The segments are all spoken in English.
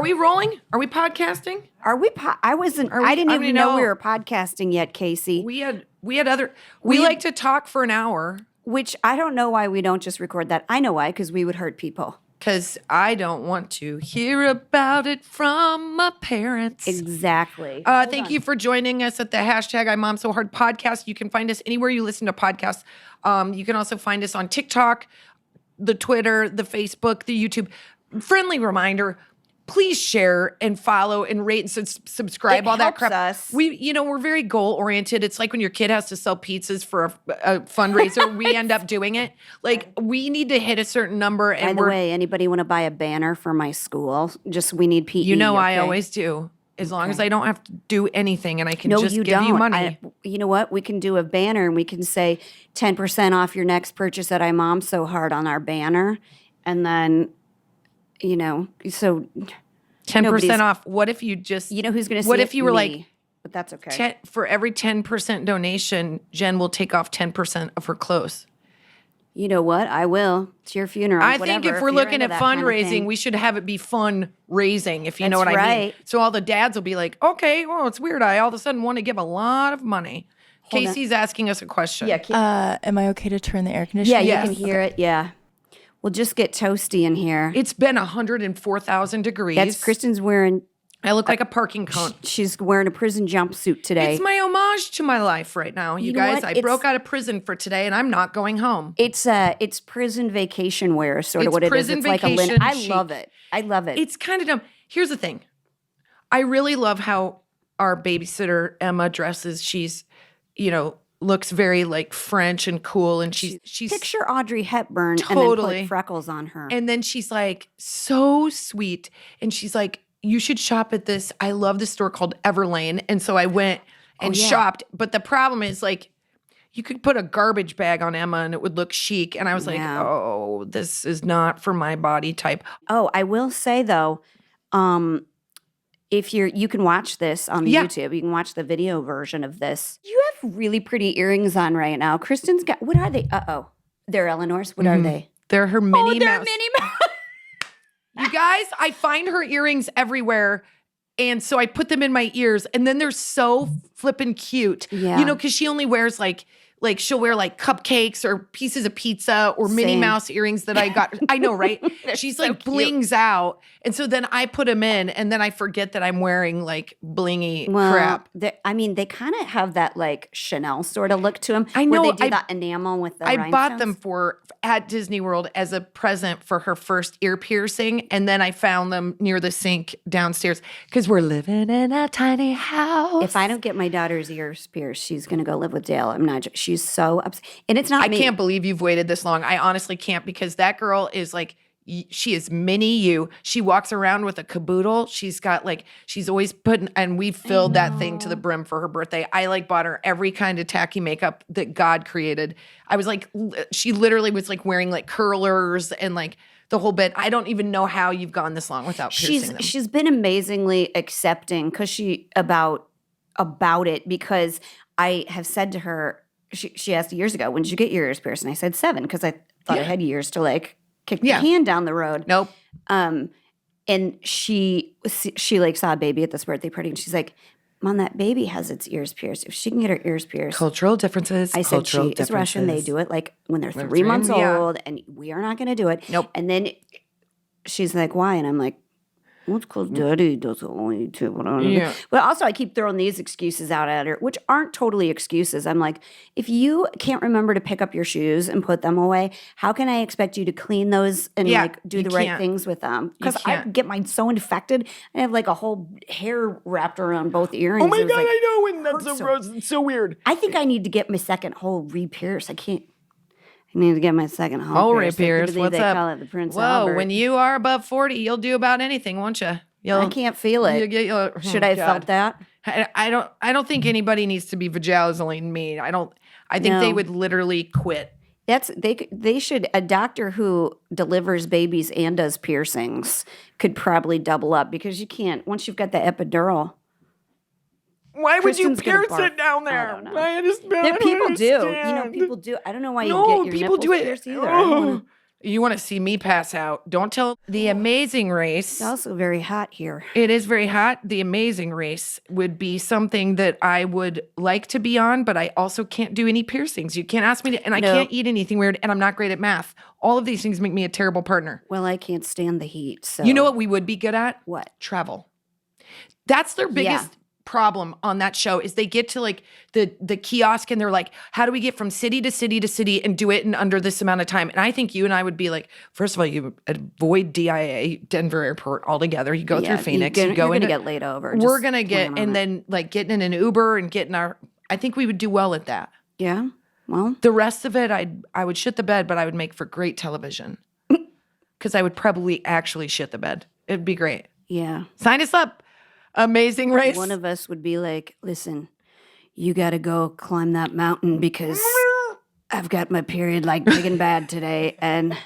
we rolling? Are we podcasting? Are we? I didn't even know we were podcasting yet, Casey. We had other. We like to talk for an hour. Which I don't know why we don't just record that. I know why, because we would hurt people. Because I don't want to hear about it from my parents. Exactly. Thank you for joining us at the hashtag IMOMSOHARD podcast. You can find us anywhere you listen to podcasts. You can also find us on TikTok, the Twitter, the Facebook, the YouTube. Friendly reminder, please share and follow and rate and subscribe, all that crap. Us. We're very goal-oriented. It's like when your kid has to sell pizzas for a fundraiser, we end up doing it. Like, we need to hit a certain number. And by the way, anybody want to buy a banner for my school? We need PE. You know, okay? I always do. As long as I don't have to do anything and I can just give you money. You know what? We can do a banner and we can say 10% off your next purchase at IMOMSOHARD on our banner. And then, so 10% off. What if you just, who's going to see what if you were like, but that's okay. For every 10% donation, Jen will take off 10% of her clothes. You know what? I will. It's your funeral. I think if we're looking at fundraising, we should have it be fun raising, if you know what I mean. So all the dads will be like, okay, well, it's weird. I all of a sudden want to give a lot of money. Casey's asking us a question. Yeah. Am I okay to turn the air conditioner? Yeah, you can hear it. Yeah. We'll just get toasty in here. It's been 104,000 degrees. That's Kristin's wearing. I look like a parking cone. She's wearing a prison jumpsuit today. It's my homage to my life right now, you guys. I broke out of prison for today, and I'm not going home. It's prison vacation wear, sort of what it is. It's like a linen. I love it. I love it. It's kind of dumb. Here's the thing. I really love how our babysitter, Emma, dresses. She's, looks very like French and cool, and she's picture Audrey Hepburn totally, and then put freckles on her. And then she's like so sweet, and she's like, you should shop at this. I love this store called Everlane. And so I went and shopped. But the problem is, like, you could put a garbage bag on Emma and it would look chic. And I was like, oh, this is not for my body type. Oh, I will say, though, if you can watch this on YouTube. You can watch the video version of this. You have really pretty earrings on right now. Kristin's got, what are they? Uh-oh. They're Eleanor's. What are they? They're her Minnie Mouse. They're Minnie Mouse. You guys, I find her earrings everywhere, and so I put them in my ears, and then they're so flippin' cute. Yeah. Because she only wears like she'll wear like cupcakes or pieces of pizza or Minnie Mouse earrings that I got. I know, right? She's so like cute. Blings out, and so then I put them in, and then I forget that I'm wearing like blingy crap. They kind of have that like Chanel sort of look to them. I know. Where they do that enamel with the rhinestones. Bought them at Disney World as a present for her first ear piercing, and then I found them near the sink downstairs because we're living in a tiny house. If I don't get my daughter's ears pierced, she's going to go live with Dale. I'm not. She's so upset, and it's not. I can't believe you've waited this long. I honestly can't, because that girl is like. She is mini you. She walks around with a caboodle. She's got she's always and we filled that thing to the brim for her birthday. I bought her every kind of tacky makeup that God created. I was like, she literally was wearing curlers and the whole bit. I don't even know how you've gone this long without piercing them. She's been amazingly accepting about it, because I have said to her, she asked years ago, when did you get your ears pierced? And I said 7, because I thought I had years to kick the can down the road. Nope. And she saw a baby at this birthday party, and she's like, Mom, that baby has its ears pierced. If she can get her ears pierced. Cultural differences. I said, she is Russian. They do it when they're 3 months old, and we are not going to do it. Nope. And then she's like, why? And I'm like, well, it's because Daddy doesn't want you to. Yeah. But also, I keep throwing these excuses out at her, which aren't totally excuses. I'm like, if you can't remember to pick up your shoes and put them away, how can I expect you to clean those and do the right things with them? Because I get mine so infected. I have a whole hair wrapped around both earrings. Oh my God, I know. And that's so gross. It's so weird. I think I need to get my second hole re-pierced. I need to get my second hole pierced. What's they up? Call it the Prince Whoa, Albert. when you are above 40, you'll do about anything, won't you? I can't feel it. Should I have felt that? I don't think anybody needs to be vagizzling me. I think they would literally quit. They should. A doctor who delivers babies and does piercings could probably double up, because you can't, once you've got the epidural. Why would you Kristen's pierce gonna barf. it down there? I don't know. People do. People do. I don't know why you get your people nipples do it. pierced either. Oh. You want to see me pass out. Don't tell. The Amazing Race. It's also very hot here. It is very hot. The Amazing Race would be something that I would like to be on, but I also can't do any piercings. You can't ask me to, and I can't eat anything weird, and I'm not great at math. All of these things make me a terrible partner. Well, I can't stand the heat. So You know what we would be good at? What? Travel. That's their biggest problem on that show is they get to like the kiosk and they're like, how do we get from city to city to city and do it in under this amount of time? And I think you and I would be like, first of all, you avoid DIA, Denver Airport altogether. You go through Phoenix. You're going to get laid over. We're going to get, and then like getting in an Uber and getting I think we would do well at that. Yeah. Well. The rest of it, I would shit the bed, but I would make for great television. Because I would probably actually shit the bed. It'd be great. Yeah. Sign us up. Amazing Race. One of us would be like, listen, you got to go climb that mountain because I've got my period like big and bad today and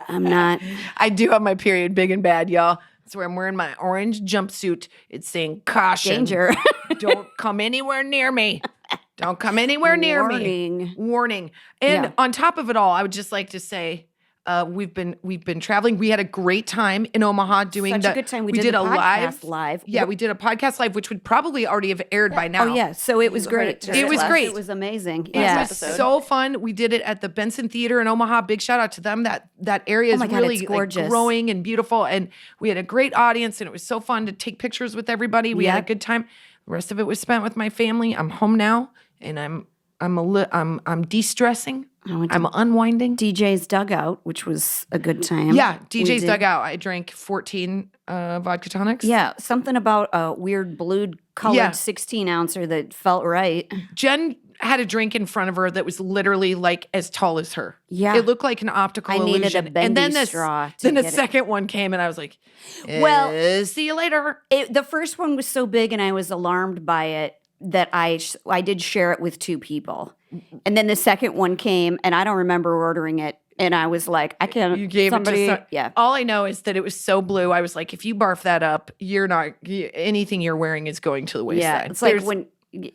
I'm not. I do have my period big and bad, y'all. That's where I'm wearing my orange jumpsuit. It's saying caution. Danger. Don't come anywhere near me. Don't come anywhere near me. Warning. And on top of it all, I would just like to say, we've been traveling. We had a great time in Omaha doing Such a good time. We did a podcast live. Yeah, we did a podcast live, which would probably already have aired by now. Oh yeah, so it was great. It was great. It was amazing. It was so fun. We did it at the Benson Theater in Omaha. Big shout out to them. That area is really gorgeous, like, growing and beautiful. And we had a great audience, and it was so fun to take pictures with everybody. We had a good time. The rest of it was spent with my family. I'm home now, and I'm de-stressing. I'm unwinding. DJ's Dugout, which was a good time. Yeah, DJ's Dugout. I drank 14 vodka tonics. Yeah, something about a weird blue-colored 16-ouncer that felt right. Jen had a drink in front of her that was literally like as tall as her. Yeah. It looked like an optical illusion. I needed a bendy straw to Then the get second one came and I was like, well, see you later. The first one was so big and I was alarmed by it that I did share it with two people. And then the second one came and I don't remember ordering it. And I was like, I can't. You gave somebody, it to yeah. All I know is that it was so blue. I was like, if you barf that up, you're not, anything you're wearing is going to the wayside. Yeah, it's like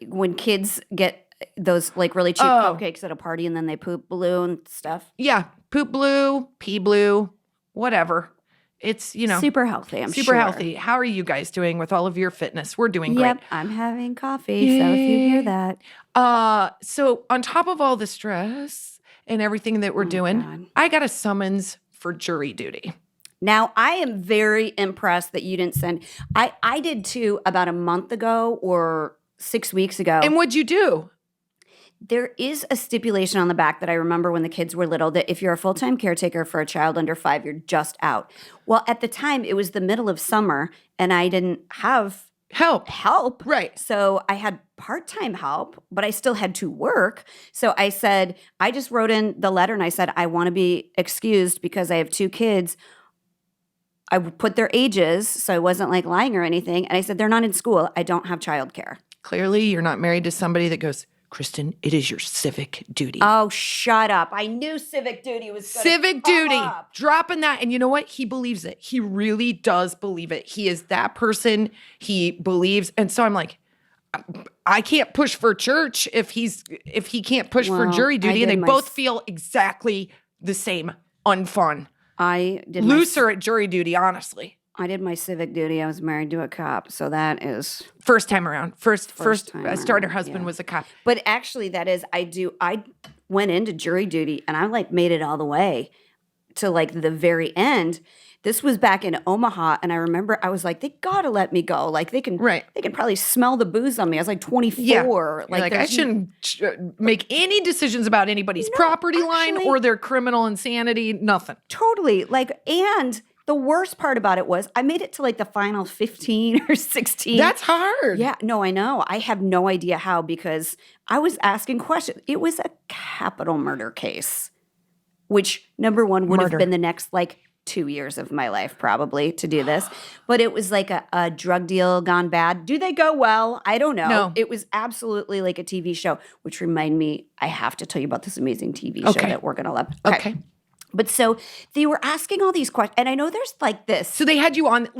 when kids get those like really cheap cupcakes at a party and then they poop blue and stuff. Yeah, poop blue, pee blue, whatever. It's, super healthy. I'm super healthy. How are you guys doing with all of your fitness? We're doing great. Yep, I'm having coffee. So if you hear that. So on top of all the stress and everything that we're doing, God. I got a summons for jury duty. Now, I am very impressed that you didn't send. I did too about a month ago or 6 weeks ago. And what'd you do? There is a stipulation on the back that I remember when the kids were little that if you're a full-time caretaker for a child under 5, you're just out. Well, at the time, it was the middle of summer, and I didn't have help. Right. So I had part-time help, but I still had to work. So I said, I just wrote in the letter, and I said, I want to be excused because I have 2 kids. I put their ages, so I wasn't like lying or anything. And I said, they're not in school. I don't have childcare. Clearly, you're not married to somebody that goes, Kristin, it is your civic duty. Oh, shut up. I knew civic duty was going civic duty. Up. Dropping that. And you know what? He believes it. He really does believe it. He is that person. He believes. And so I'm like, I can't push for church if he can't push for jury duty. And they both feel exactly the same. Unfun. I did looser at jury duty, honestly. I did my civic duty. I was married to a cop, so that is first time around. First starter husband was a cop. But actually, that is I went into jury duty, and I like made it all the way to like the very end. This was back in Omaha, and I remember I was like, they gotta let me go. Like they can probably smell the booze on me. I was like 24. Yeah. Like I shouldn't make any decisions about anybody's property line or their criminal insanity. Nothing. Totally. And the worst part about it was I made it to like the final 15 or 16. That's hard. Yeah, no, I know. I have no idea how because I was asking questions. It was a capital murder case, which number one would have been the next like 2 years of my life probably to do this. But it was like a drug deal gone bad. Do they go well? I don't know. No. It was absolutely like a TV show, which remind me, I have to tell you about this amazing TV show that we're going to love. Okay. But so they were asking all these questions, and I know there's like this. So they had you on on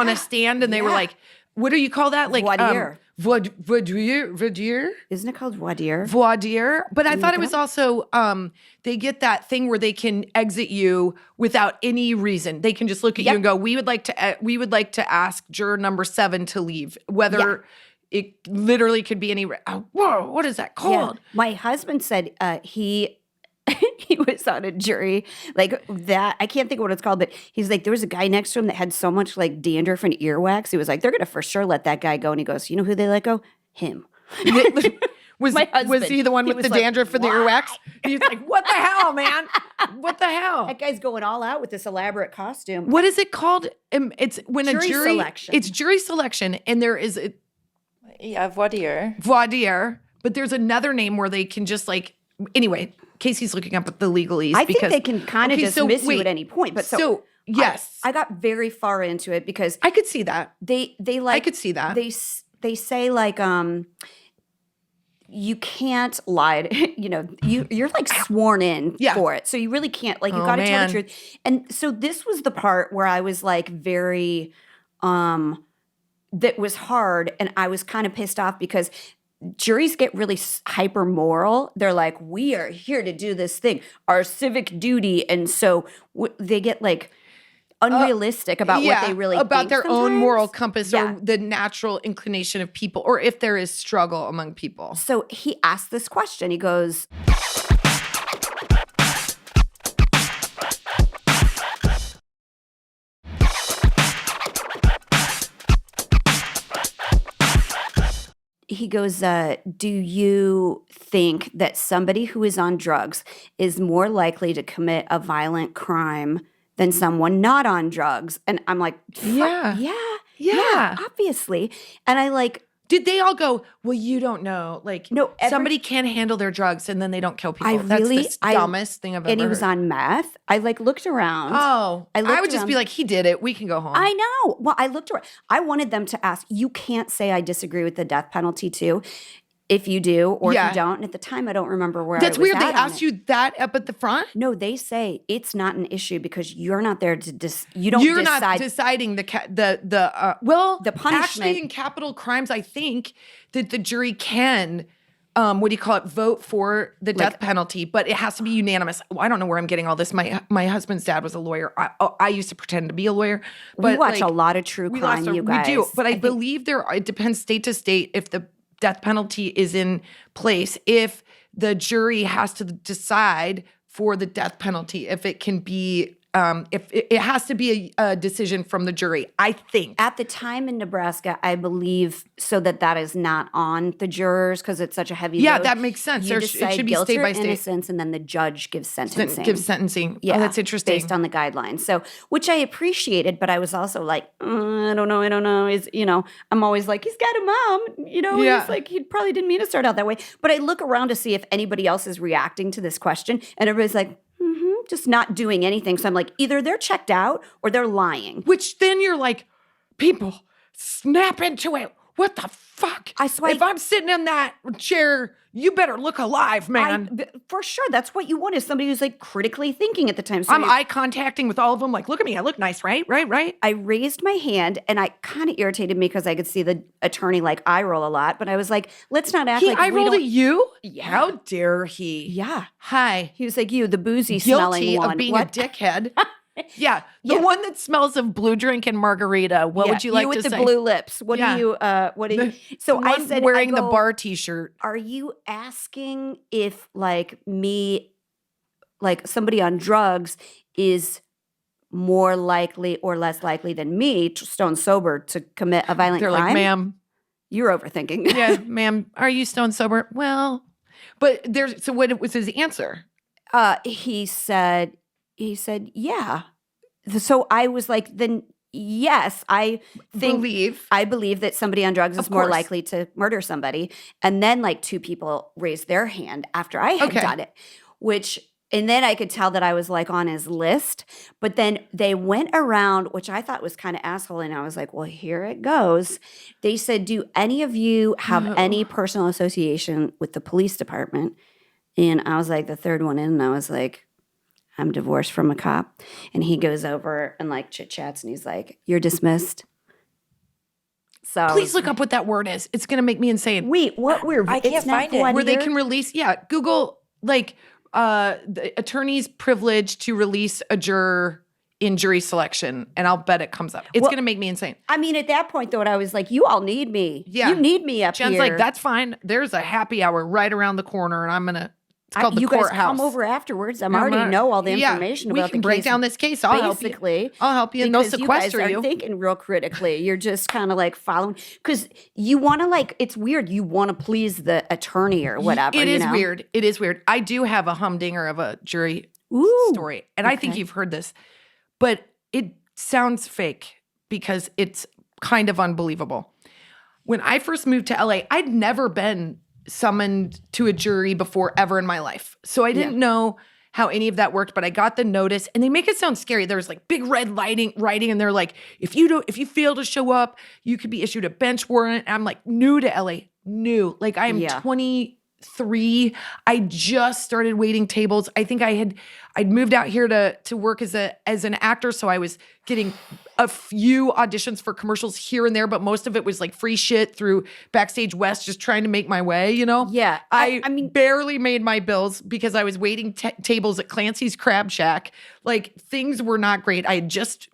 a stand, and they were like, what do you call that? Like Voir dire. Voir dire? Isn't it called voir dire? Voir dire. But I thought it was also they get that thing where they can exit you without any reason. They can just look at you and go, "We would like to ask juror number 7 to leave." Whether it literally could be any. Whoa, what is that called? Yeah. My husband said he was on a jury like that. I can't think of what it's called, but he's like, there was a guy next to him that had so much like dandruff and earwax. He was like, they're gonna for sure let that guy go. And he goes, you know who they let go? Him. Was he the one with the dandruff and the earwax? He's like, what the hell, man? What the hell? That guy's going all out with this elaborate costume. What is it called? It's when Jury a jury selection. It's jury selection, and there is voir dire. Voir dire, but there's another name where they can just like anyway. Casey's looking up at the legalese. I think they can kind of dismiss you at any point. But so yes, I got very far into it because I could see that. They like I could see that. They say like you can't lie. You know, you're like sworn in for it, so you really can't. Like you got to tell the truth. And so this was the part where I was like very that was hard, and I was kind of pissed off because juries get really hyper moral. They're like, we are here to do this thing, our civic duty. And so they get like unrealistic about what they really about think their sometimes. own moral compass or the natural inclination of people, or if there is struggle among people. So he asked this question. He goes, do you think that somebody who is on drugs is more likely to commit a violent crime than someone not on drugs? And I'm like, yeah, obviously. And I like, did they all go, well, you don't know. Like, no, somebody can't handle their drugs and then they don't kill people. That's the dumbest thing I've ever heard. And he was on meth. I like looked around. Oh, I would just be like, he did it. We can go home. I know. Well, I looked around. I wanted them to ask, you can't say I disagree with the death penalty too. If you do or if you don't. And at the time, I don't remember where That's I was weird. They at asked you that up at the front? No, they say it's not an issue because you're not there to You're not deciding the punishment. Actually, in capital crimes, I think that the jury can, vote for the death penalty, but it has to be unanimous. Well, I don't know where I'm getting all this. My husband's dad was a lawyer. I used to pretend to be a lawyer. But we watch a lot of true crime, you guys. We do, but I believe it depends state to state if the death penalty is in place, if the jury has to decide for the death penalty, if it can be, if it has to be a decision from the jury, I think. At the time in Nebraska, I believe so that is not on the jurors because it's such a heavy load. That makes sense. You decide it should be guilt state or by state. innocence, and then the judge gives sentencing. Yeah, that's interesting. Based on the guidelines. So, which I appreciated, but I was also like, I don't know. I'm always like, he's got a mom. He's like, he probably didn't mean to start out that way. But I look around to see if anybody else is reacting to this question, and everybody's like, just not doing anything. So I'm like, either they're checked out or they're lying. Which then you're like, people, snap into it. What the fuck? If I'm sitting in that chair, you better look alive, man. For sure. That's what you want is somebody who's like critically thinking at the time. So I'm eye contacting with all of them. Like, look at me. I look nice, right? Right. I raised my hand and I kind of irritated me because I could see the attorney like eye roll a lot. But I was like, let's not act like eye rolled at you? Yeah. How dare he? Yeah. Hi. He was like, you, the boozy smelling one. Guilty of being a dickhead. Yeah, the one that smells of blue drink and margarita. What would you like to say? You with the blue lips. What do you? So I said, wearing the bar T-shirt. Are you asking if like me, like somebody on drugs, is more likely or less likely than me, stone sober, to commit a violent crime? They're like, ma'am, you're overthinking. Yeah, ma'am, are you stone sober? Well, but so what was his answer? He said, yeah. So I was like, then yes, I believe that somebody on drugs is more likely to murder somebody. And then like 2 people raised their hand after I had done it, and then I could tell that I was like on his list. But then they went around, which I thought was kind of asshole. And I was like, well, here it goes. They said, do any of you have any personal association with the police department? And I was like the third one in, and I was like, I'm divorced from a cop. And he goes over and like chit chats and he's like, you're dismissed. So Please look up what that word is. It's going to make me insane. Wait, what we're I can't it's not find it. voir Where they dire? can release, Google like the attorney's privilege to release a juror in jury selection, and I'll bet it comes up. It's going to make me insane. I mean, at that point, though, I was like, you all need me. Yeah. You need me up Jen's here. like, that's fine. There's a happy hour right around the corner, and I'm going to, it's called the you courthouse. guys come over afterwards. I already know all the information we about the can break case. down this case. I'll help basically, you. I'll help you, and they'll because sequester you. Guys you. aren't thinking real critically. You're just kind of like following because you want to like. It's weird. You want to please the attorney or whatever. It is know? weird. It is weird. I do have a humdinger of a jury story, and I think you've heard this, but it sounds fake because it's kind of unbelievable. When I first moved to LA, I'd never been summoned to a jury before ever in my life. So I didn't know how any of that worked, but I got the notice and they make it sound scary. There's like big red writing and they're like, if you fail to show up, you could be issued a bench warrant. And I'm like new to LA, like I am 23. I just started waiting tables. I think I'd moved out here to work as an actor. So I was getting a few auditions for commercials here and there, but most of it was like free shit through Backstage West, just trying to make my way, Yeah. I mean, barely made my bills because I was waiting tables at Clancy's Crab Shack. Like things were not great. I had just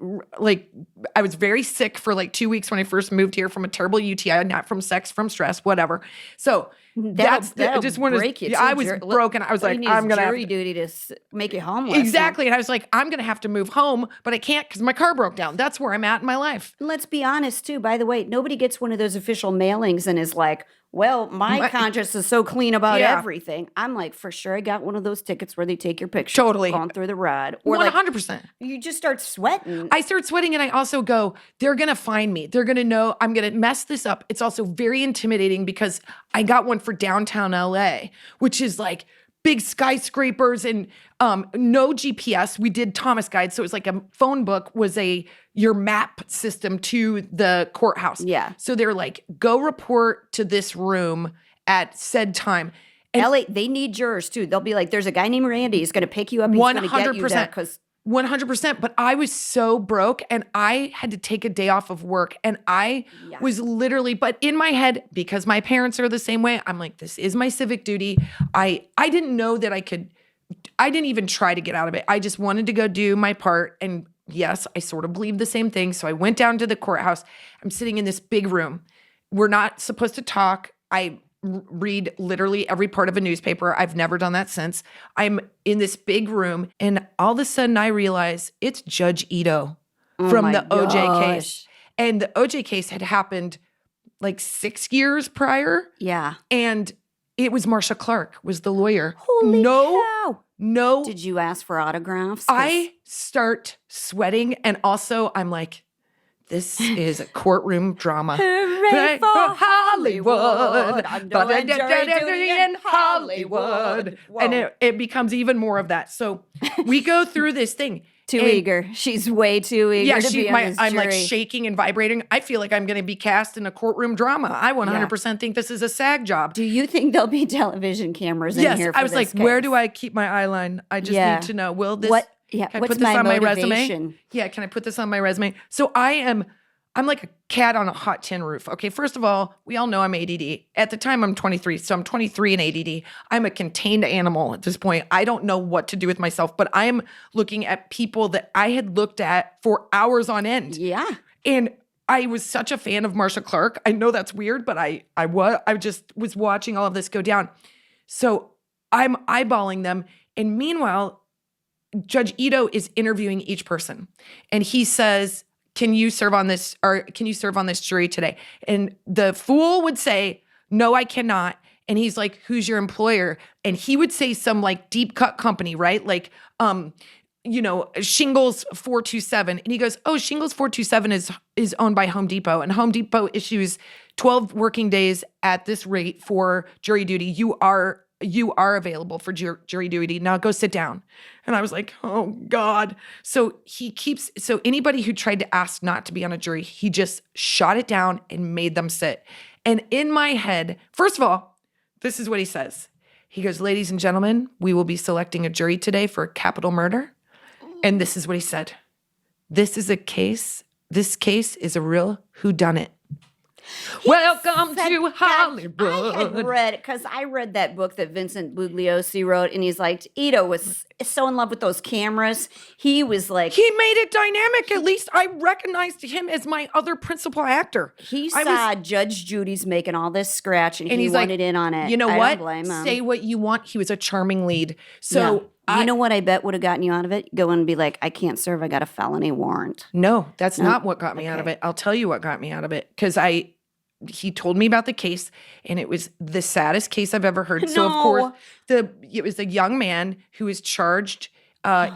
I was very sick for like 2 weeks when I first moved here from a terrible UTI, not from sex, from stress, whatever. So I just wanted break you. I was broken. I was like, I'm gonna jury duty to make you homeless. Exactly. And I was like, I'm going to have to move home, but I can't because my car broke down. That's where I'm at in my life. Let's be honest, too. By the way, nobody gets one of those official mailings and is like, well, my conscience is so clean about everything. I'm like, for sure, I got one of those tickets where they take your picture. Totally. Going through the ride. Or 100%. You just start sweating. I start sweating and I also go, they're going to find me. They're going to know I'm going to mess this up. It's also very intimidating because I got one for downtown LA, which is like big skyscrapers and no GPS. We did Thomas Guide. So it was like a phone book was your map system to the courthouse. Yeah. So they're like, go report to this room at said time. And LA, they need jurors too. They'll be like, there's a guy named Randy. He's going to pick you up. He's going to get you there because 100%. But I was so broke and I had to take a day off of work. And I was literally, but in my head, because my parents are the same way, I'm like, this is my civic duty. I didn't know that I didn't even try to get out of it. I just wanted to go do my part. And yes, I sort of believed the same thing. So I went down to the courthouse. I'm sitting in this big room. We're not supposed to talk. I read literally every part of a newspaper. I've never done that since. I'm in this big room and all of a sudden I realize it's Judge Ito from the OJ case. And the OJ case had happened like 6 years prior. Yeah. And it was Marsha Clark was the lawyer. Holy cow. No. Did you ask for autographs? I start sweating and also I'm like, this is a courtroom drama. Hooray for Hollywood. I'm doing jury duty in Hollywood. Whoa. And it becomes even more of that. So we go through this thing. Too eager. She's way too eager to be on this I'm like jury. shaking and vibrating. I feel like I'm going to be cast in a courtroom drama. I 100% think this is a SAG job. Do you think there'll be television cameras in here for I was this like, case? where do I keep my eyeline? I just need to know. Will this... What? Can Yeah. I What's put this my on my motivation? resume? Yeah, can I put this on my resume? So I'm like a cat on a hot tin roof. Okay, first of all, we all know I'm ADD. At the time, I'm 23, so I'm 23 and ADD. I'm a contained animal at this point. I don't know what to do with myself, but I'm looking at people that I had looked at for hours on end. Yeah. And I was such a fan of Marsha Clark. I know that's weird, but I just was watching all of this go down. So I'm eyeballing them. And meanwhile, Judge Ito is interviewing each person. And he says, can you serve on this jury today? And the fool would say, no, I cannot. And he's like, who's your employer? And he would say some like deep cut company, right? Like, Shingles 427. And he goes, oh, Shingles 427 is owned by Home Depot. And Home Depot issues 12 working days at this rate for jury duty. You are available for jury duty. Now go sit down. And I was like, oh God. So anybody who tried to ask not to be on a jury, he just shot it down and made them sit. And in my head, first of all, this is what he says. He goes, ladies and gentlemen, we will be selecting a jury today for capital murder. And this is what he said. This case is a real whodunit. Welcome said to that. Hollywood. I had read because I read that book that Vincent Bugliosi wrote, and he's like, Ito was so in love with those cameras. He was like, He made it dynamic. At least I recognized him as my other principal actor. he saw Judge Judy's making all this scratch, and he he's like, wanted in on it. You know I what? Don't blame him. Say what you want. He was a charming lead. So you know what I bet would have gotten you out of it? Go and be like, I can't serve. I got a felony warrant. No, that's not what got me out of it. I'll tell you what got me out of it. Because he told me about the case, and it was the saddest case I've ever heard. So, of course, it was a young man who was charged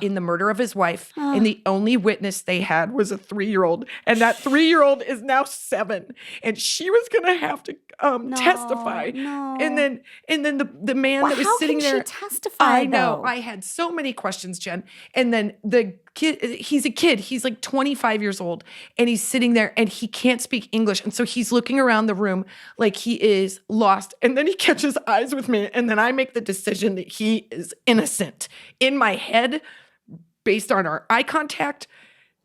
in the murder of his wife, and the only witness they had was a 3-year-old, and that 3-year-old is now 7, and she was going to have to testify. No. And then the man that was sitting how can there. She testify, I know. though? I had so many questions, Jen. And then the kid, he's a kid. He's like 25 years old, and he's sitting there, and he can't speak English. And so he's looking around the room like he is lost. And then he catches eyes with me, and then I make the decision that he is innocent. In my head, based on our eye contact,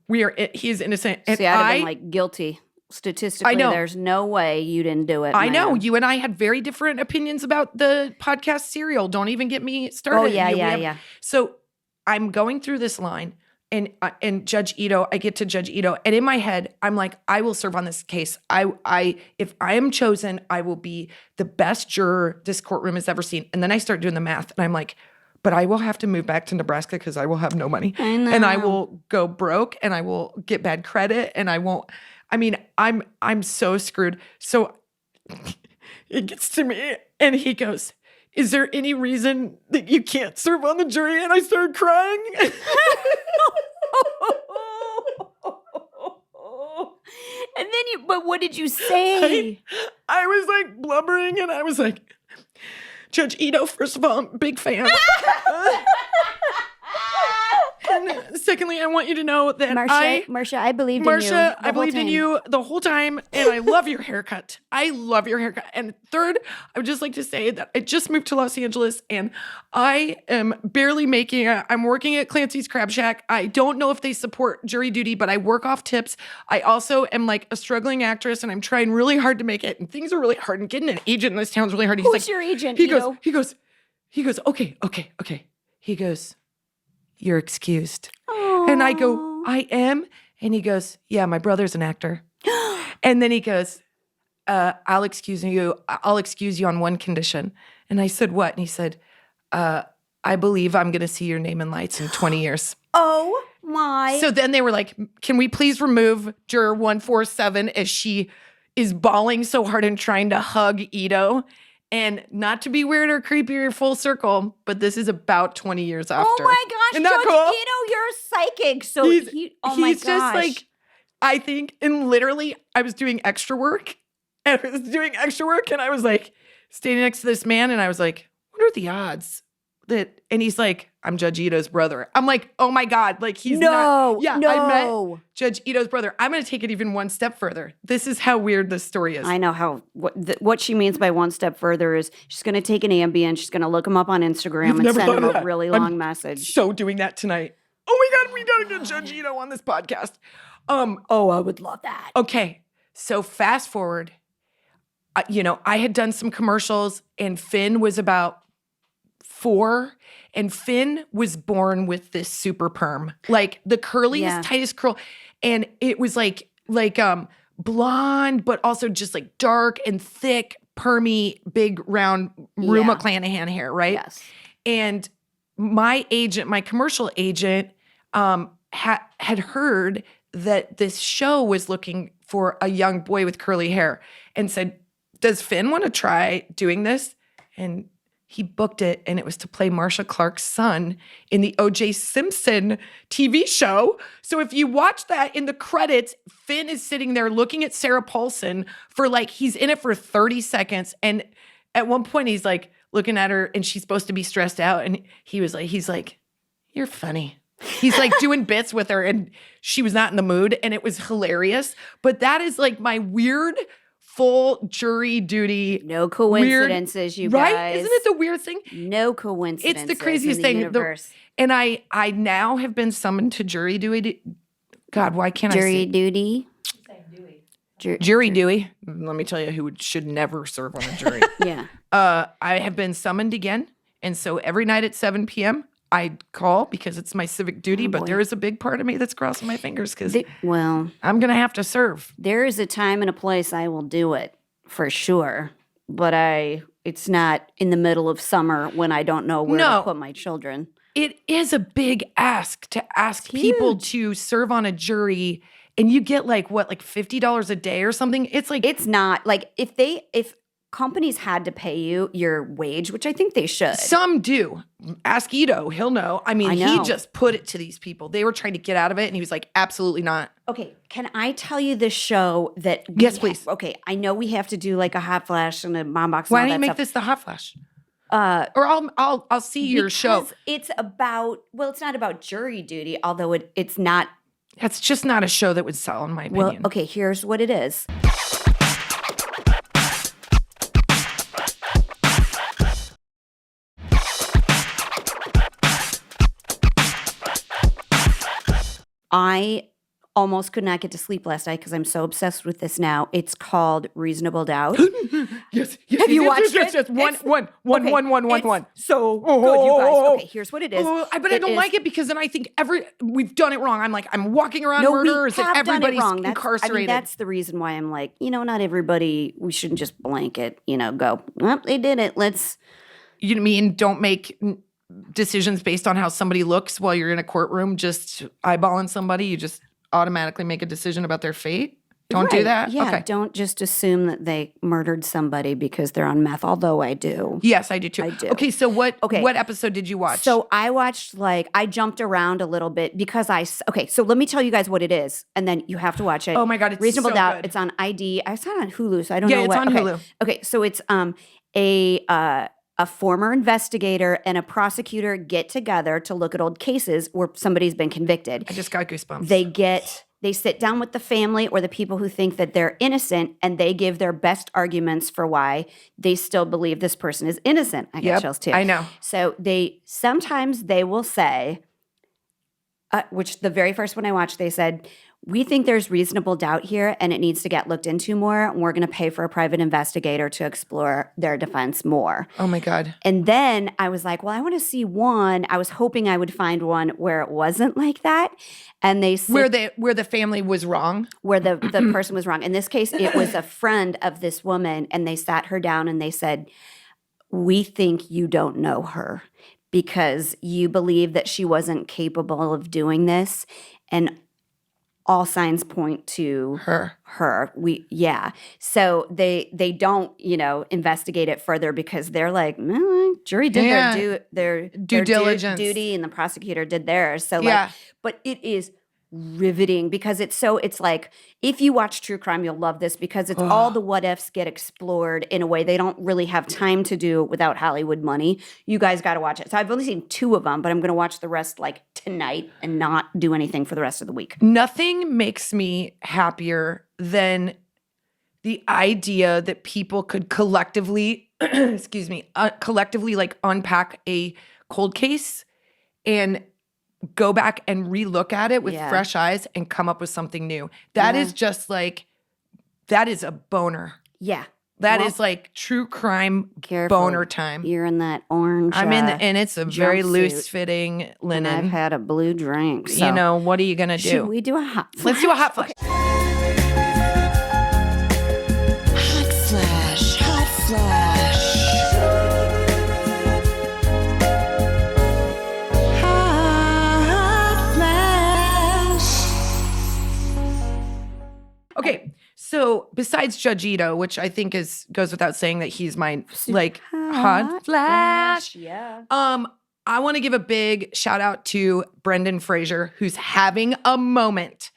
he is innocent. And See, I'd have been like guilty. Statistically, I know. There's no way you didn't do it. I know. man. You and I had very different opinions about the podcast Serial. Don't even get me started. Oh, yeah, We yeah, yeah. So I'm going through this line, and Judge Ito, I get to Judge Ito, and in my head, I'm like, I will serve on this case. If I am chosen, I will be the best juror this courtroom has ever seen. And then I start doing the math, and I'm like, but I will have to move back to Nebraska because I will have no money. I know. And I will go broke, and I will get bad credit, and I won't. I mean, I'm so screwed. So it gets to me, and he goes, is there any reason that you can't serve on the jury? And I started crying. And then but what did you say? I was like blubbering, and I was like, Judge Ito, first of all, I'm a big fan. And secondly, I want you to know that Marcia, I believed in you. Marcia, I believed in you the whole time, and I love your haircut. I love your haircut. And third, I would just like to say that I just moved to Los Angeles, and I am barely making it. I'm working at Clancy's Crab Shack. I don't know if they support jury duty, but I work off tips. I also am like a struggling actress, and I'm trying really hard to make it, and things are really hard, and getting an agent in this town is really hard. He's Who's like, your agent, He Ito? goes, okay. He goes, you're excused. And I go, I am? And he goes, yeah, my brother's an actor. And then he goes, I'll excuse you on one condition. And I said, what? And he said, I believe I'm going to see your name in lights in 20 years. Oh my. So then they were like, can we please remove juror 147 as she is bawling so hard and trying to hug Ito? And not to be weird or creepy or full circle, but this is about 20 years after. Oh my gosh, Isn't that Judge cool? Ito, you're psychic. So he's just like, I think, and literally I was doing extra work, and I was like standing next to this man, and I was like, what are the odds that, and he's like, I'm Judge Ito's brother. I'm like, oh my God, like he's not. Yeah, I met Judge Ito's brother. I'm going to take it even one step further. This is how weird this story is. I know how, what she means by one step further is she's going to take an Ambien, she's going to look him up on Instagram and send him a really long message. So doing that tonight. Oh my God, we got to get Judge Ito on this podcast. Oh, I would love that. Okay, so fast forward. I had done some commercials, and Finn was about 4, and Finn was born with this super perm, like the curliest, tightest curl, and it was like blonde, but also just like dark and thick, permy, big round Rue McClanahan hair, right? Yes. And my commercial agent, had heard that this show was looking for a young boy with curly hair, and said, does Finn want to try doing this? And he booked it, and it was to play Marsha Clark's son in the O.J. Simpson TV show. So if you watch that in the credits, Finn is sitting there looking at Sarah Paulson for he's in it for 30 seconds. And at one point he's like looking at her, and she's supposed to be stressed out. And he's like, you're funny. He's like doing bits with her, and she was not in the mood, and it was hilarious. But that is like my weird full jury duty. No coincidences, you right? guys. Isn't it the weird thing? No coincidences. It's the craziest thing. Universe. And I now have been summoned to jury duty. God, why can't jury I say duty? Jury Dewey. Let me tell you who should never serve on a jury. Yeah. I have been summoned again. And so every night at 7 p.m., I call because it's my civic duty, but there is a big part of me that's crossing my fingers because I'm going to have to serve. There is a time and a place I will do it for sure, but it's not in the middle of summer when I don't know where to put my children. It is a big ask to ask people to serve on a jury, and you get like $50 a day or something. It's like it's not like if companies had to pay you your wage, which I think they should. Some do. Ask Ito, he'll know. I mean, he just put it to these people. They were trying to get out of it, and he was like, absolutely not. Okay, can I tell you the show that? Yes, please. Okay, I know we have to do like a hot flash and a mom box. Why don't you make this the hot flash? Or I'll see your show. It's about it's not about jury duty, although it's not. That's just not a show that would sell, in my opinion. Well, okay, here's what it is. I almost could not get to sleep last night because I'm so obsessed with this now. It's called Reasonable Doubt. Yes. Have you watched it? Yes. One. So good, you guys. Okay, here's what it is. But I don't like it because then I think we've done it wrong. I'm walking around murderers and everybody's incarcerated. That's the reason why I'm like, not everybody, we shouldn't just blanket, go, well, they did it. You mean don't make decisions based on how somebody looks while you're in a courtroom, just eyeballing somebody. You just automatically make a decision about their fate. Don't do that. Yeah, okay. Don't just assume that they murdered somebody because they're on meth, although I do. Yes, I do too. I do. Okay, so what episode did you watch? So I watched I jumped around a little bit because so let me tell you guys what it is, and then you have to watch it. Oh my God, it's Reasonable so Doubt. good. It's on ID. I saw it on Hulu, so I don't know it's what. on Hulu. Okay, so it's a former investigator and a prosecutor get together to look at old cases where somebody's been convicted. I just got goosebumps. They sit down with the family or the people who think that they're innocent, and they give their best arguments for why they still believe this person is innocent. I get chills too. I know. So sometimes they will say, which the very first one I watched, they said, we think there's reasonable doubt here and it needs to get looked into more. And we're going to pay for a private investigator to explore their defense more. Oh my God. And then I was like, well, I want to see one. I was hoping I would find one where it wasn't like that. And they where the family was wrong. Where the person was wrong. In this case, it was a friend of this woman, and they sat her down and they said, we think you don't know her because you believe that she wasn't capable of doing this. And all signs point to her. So they don't, investigate it further because they're like, jury did their due diligence duty, and the prosecutor did theirs. So but it is riveting because it's like, if you watch true crime, you'll love this because it's all the what ifs get explored in a way they don't really have time to do without Hollywood money. You guys got to watch it. So I've only seen 2 of them, but I'm going to watch the rest tonight and not do anything for the rest of the week. Nothing makes me happier than the idea that people could collectively, collectively unpack a cold case and go back and relook at it with fresh eyes and come up with something new. That is just that is a boner. Yeah. That is true crime boner time. You're in that orange. I'm and it's a very loose fitting linen. And I've had a blue drink. So. What are you going to do? Should we do a hot flash? Let's do a hot flash. Okay. Hot flash. Okay, so besides Judge Ito, which I think goes without saying that he's my hot flash. Yeah. I want to give a big shout out to Brendan Fraser, who's having a moment.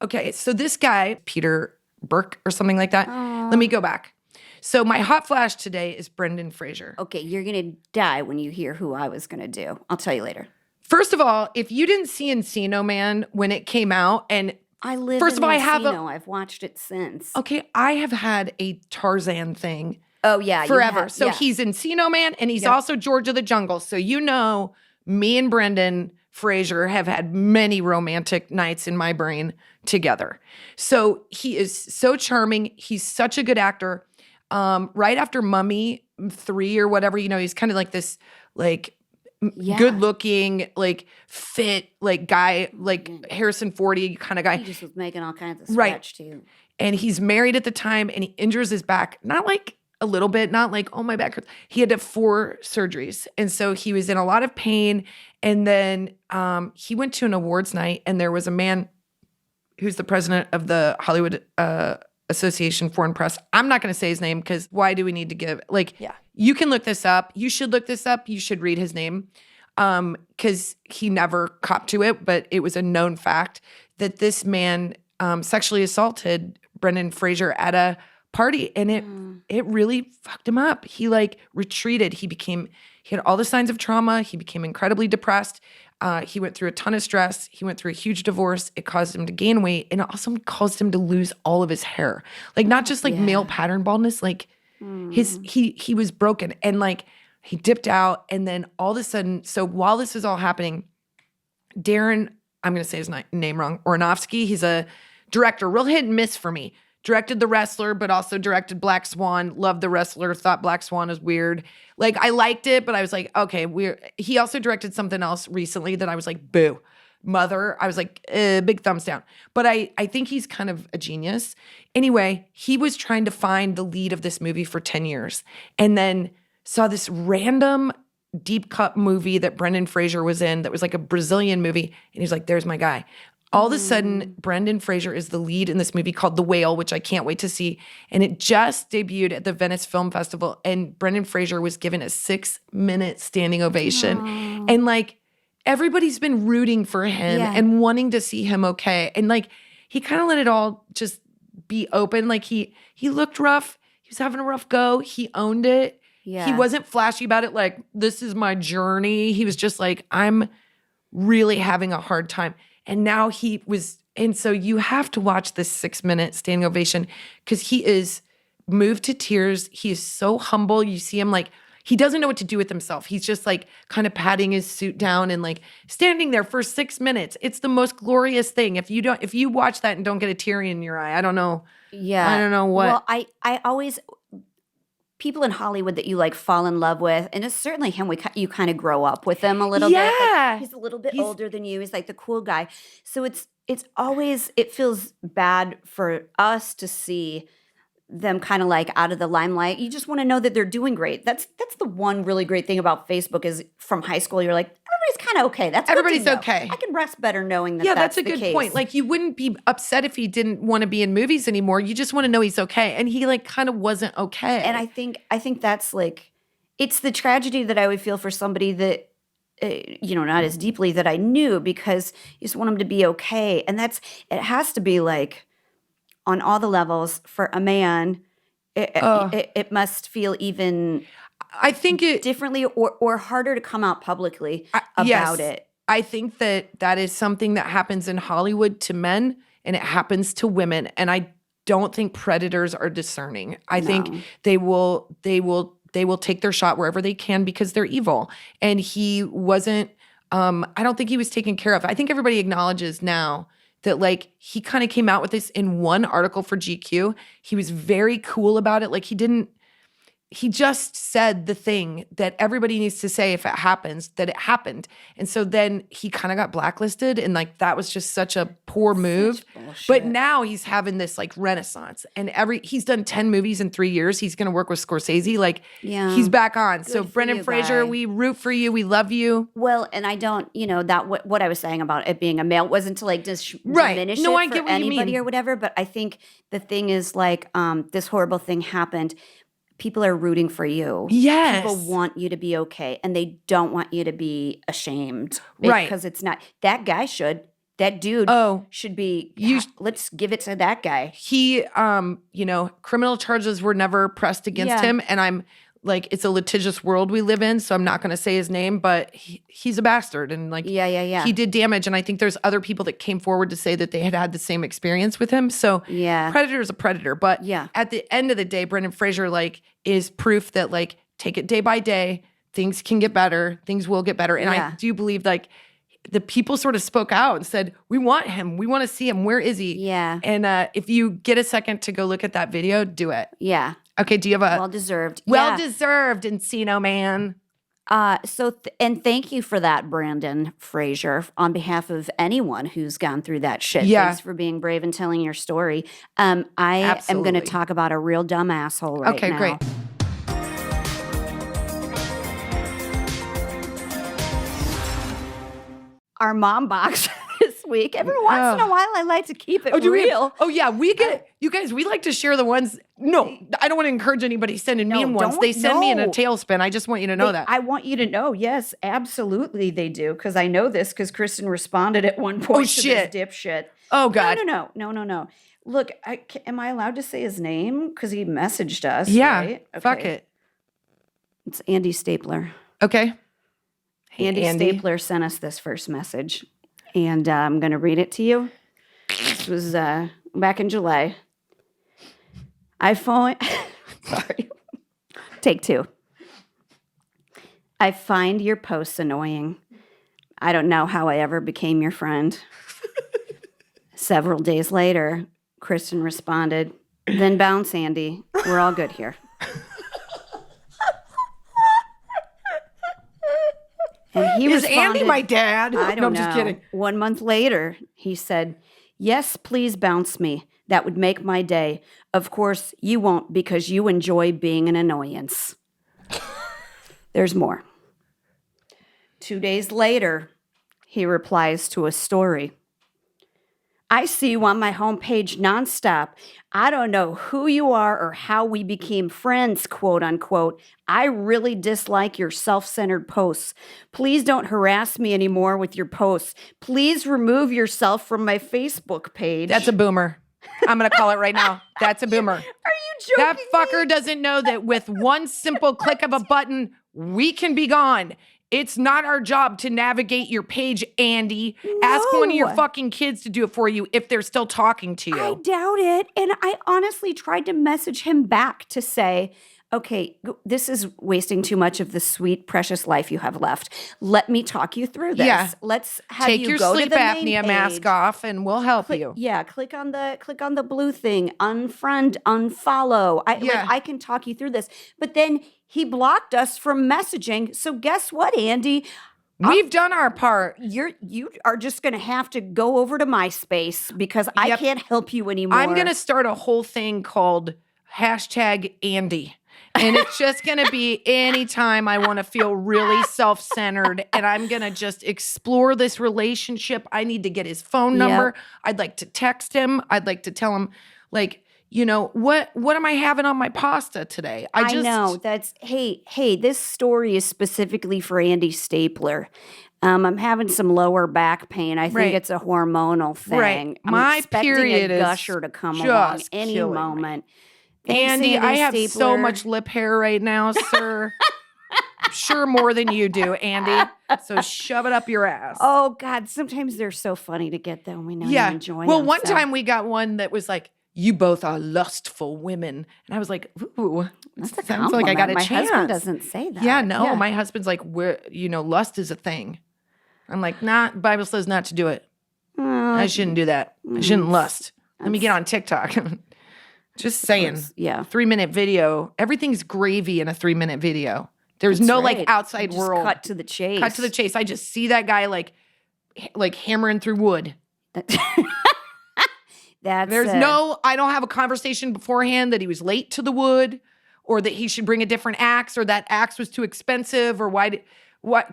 Okay, so this guy, Peter Burke or something like that. Let me go back. So my hot flash today is Brendan Fraser. Okay, you're gonna die when you hear who I was gonna do. I'll tell you later. First of all, if you didn't see Encino Man when it came out, and I live first in of all, Encino. I've watched it since. Okay, I have had a Tarzan thing. Oh yeah, forever. He's Encino Man, and he's also George of the Jungle. So me and Brendan Fraser have had many romantic nights in my brain together. So he is so charming. He's such a good actor. Right after Mummy 3 or whatever, he's kind of like this, like, good looking, like fit, like guy, like Harrison Ford kind of guy. He just was making all kinds of stretch too. And he's married at the time, and he injures his back, not like a little bit, not like, oh, my back hurts. He had to have 4 surgeries. And so he was in a lot of pain. And then he went to an awards night, and there was a man who's the president of the Hollywood Association Foreign Press. I'm not going to say his name because why do we need to give, you can look this up. You should look this up. You should read his name because he never copped to it, but it was a known fact that this man sexually assaulted Brendan Fraser at a party, and it really fucked him up. He like retreated. He had all the signs of trauma. He became incredibly depressed. He went through a ton of stress. He went through a huge divorce. It caused him to gain weight, and it also caused him to lose all of his hair. Like not just like male pattern baldness, like he was broken, and like he dipped out, and then all of a sudden, so while this is all happening, Darren, I'm going to say his name wrong, Aronofsky, he's a director, real hit and miss for me. Directed The Wrestler, but also directed Black Swan. Loved The Wrestler. Thought Black Swan was weird. Like, I liked it, but I was like, okay, weird. He also directed something else recently that I was like, boo. Mother. I was like, big thumbs down. But I think he's kind of a genius. Anyway, he was trying to find the lead of this movie for 10 years. And then saw this random deep cut movie that Brendan Fraser was in that was like a Brazilian movie. And he's like, there's my guy. All of a sudden, Brendan Fraser is the lead in this movie called The Whale, which I can't wait to see. And it just debuted at the Venice Film Festival. And Brendan Fraser was given a 6-minute standing ovation. Aww. And like, everybody's been rooting for him and wanting to see him okay. And like, he kind of let it all just be open. Like he looked rough. He was having a rough go. He owned it. Yeah. He wasn't flashy about it. Like, this is my journey. He was just like, I'm really having a hard time. And now and so you have to watch this 6-minute standing ovation because he is moved to tears. He is so humble. You see him like, he doesn't know what to do with himself. He's just like kind of patting his suit down and like standing there for 6 minutes. It's the most glorious thing. If you watch that and don't get a tear in your eye, I don't know. Yeah. I don't know what. Well, I always, people in Hollywood that you like fall in love with, and it's certainly him. You kind of grow up with him a little bit. Like, he's a little bit older than you. He's like the cool guy. So it's always, it feels bad for us to see them kind of like out of the limelight. You just want to know that they're doing great. That's the one really great thing about Facebook is from high school, you're like, everybody's kind of okay. That's everybody's okay. I can rest better knowing that. Yeah, that's a good case. point. Like you wouldn't be upset if he didn't want to be in movies anymore. You just want to know he's okay, and he like kind of wasn't okay. And I think that's like, it's the tragedy that I would feel for somebody that not as deeply that I knew, because you just want him to be okay, and it has to be like on all the levels for a man. It must feel even. I think it differently or harder to come out publicly about it. I think that is something that happens in Hollywood to men and it happens to women. And I don't think predators are discerning. I think they will take their shot wherever they can because they're evil. And he wasn't, I don't think he was taken care of. I think everybody acknowledges now that like he kind of came out with this in one article for GQ. He was very cool about it. Like he just said the thing that everybody needs to say if it happens, that it happened. And so then he kind of got blacklisted, and like that was just such a poor move. But now he's having this like renaissance, and he's done 10 movies in 3 years. He's going to work with Scorsese. Like he's back on. So Brendan Fraser, we root for you. We love you. Well, and I don't, that what I was saying about it being a male wasn't to like diminish it I for get what anybody you mean. Or whatever. But I think the thing is like this horrible thing happened. People are rooting for you. Yes. People want you to be okay, and they don't want you to be ashamed. Right. Because it's not. That dude should be, let's give it to that guy. He, criminal charges were never pressed against him, and I'm like, it's a litigious world we live in, so I'm not going to say his name, but he's a bastard, and like, he did damage, and I think there's other people that came forward to say that they had the same experience with him. So predator is a predator, but at the end of the day, Brendan Fraser like is proof that like take it day by day, things can get better, things will get better, and I do believe like the people sort of spoke out and said, we want him. We want to see him. Where is he? Yeah. And if you get a second to go look at that video, do it. Yeah. Okay, do you have a Well-deserved. well-deserved Encino Man? And thank you for that, Brandon Fraser, on behalf of anyone who's gone through that shit. Yeah. Thanks for being brave and telling your story. I am going to Absolutely. talk about a real dumb asshole right now. Okay, great. Our mom box this week. Every once in a while, I like to keep it real. We get you guys. We like to share the ones. No, I don't want to encourage anybody sending mean ones. They send me in a tailspin. I just want you to know that. I want you to know. Yes, absolutely, they do. Because I know this. Because Kristin responded at one point to this dipshit. Oh God. No. Look, am I allowed to say his name? Because he messaged us. Yeah. Right? Okay. Fuck it. It's Andy Stapler. Okay. Hey, Andy Stapler sent us this first message, and I'm going to read it to you. This was back in July. Sorry. Take two. I find your posts annoying. I don't know how I ever became your friend. Several days later, Kristin responded, then bounce, Andy. We're all good here. And he Is responded, Andy my dad? I don't no, I'm know. just kidding. 1 month later, he said, yes, please bounce me. That would make my day. Of course, you won't because you enjoy being an annoyance. There's more. 2 days later, he replies to a story. I see you on my homepage nonstop. I don't know who you are or how we became friends, quote unquote. I really dislike your self-centered posts. Please don't harass me anymore with your posts. Please remove yourself from my Facebook page. That's a boomer. I'm going to call it right now. That's a boomer. Are you joking? That fucker doesn't know that with one simple click of a button, we can be gone. It's not our job to navigate your page, Andy. Ask one of your fucking kids to do it for you if they're still talking to you. I doubt it. And I honestly tried to message him back to say, okay, this is wasting too much of the sweet, precious life you have left. Let me talk you through this. Yeah. Let's have Take you your go sleep to the main apnea page. mask off and we'll help you. Yeah, click on the blue thing, unfriend, unfollow. I can talk you through this. But then he blocked us from messaging. So guess what, Andy? We've done our part. You are just going to have to go over to MySpace because I can't help you anymore. I'm going to start a whole thing called #Andy. And it's just going to be anytime I want to feel really self-centered and I'm going to just explore this relationship. I need to get his phone number. I'd like to text him. I'd like to tell him, like, you know, what am I having on my pasta today? I know. That's, hey, this story is specifically for Andy Stapler. I'm having some lower back pain. I think it's a hormonal thing. Right. I'm My expecting period a is gusher to come along just any killing me. moment. Thanks, Andy, I have so Stapler. much lip hair right now, sir. Sure more than you do, Andy. So shove it up your ass. Oh, God. Sometimes they're so funny to get, though. We know you enjoy Well, them, one so. time we got one that was like, you both are lustful women. And I was like, ooh, That's a sounds like I got a compliment. chance. My husband doesn't say that. Yeah, no, my husband's like, lust is a thing. I'm like, nah, Bible says not to do it. I shouldn't do that. I shouldn't lust. Let me get on TikTok. Just saying. 3-minute video. Everything's gravy in a 3-minute video. There's That's no right. like outside Just world. Cut to the chase. Cut to the chase. I just see that guy like hammering through wood. There's I don't have a conversation beforehand that he was late to the wood or that he should bring a different axe or that axe was too expensive or what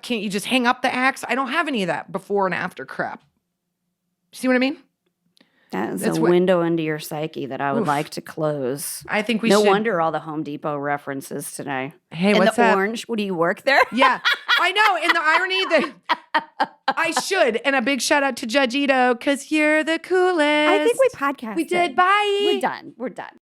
can't you just hang up the axe? I don't have any of that before and after crap. See what I mean? That's a window into your psyche that I would like to close. I think we should. should. No wonder all the Home Depot references today. Hey, and what's the that? orange. What do you work there? Yeah, I know. And the irony that I should. And a big shout out to Judge Ito because you're the coolest. I think we podcasted. We did. Bye. We're done.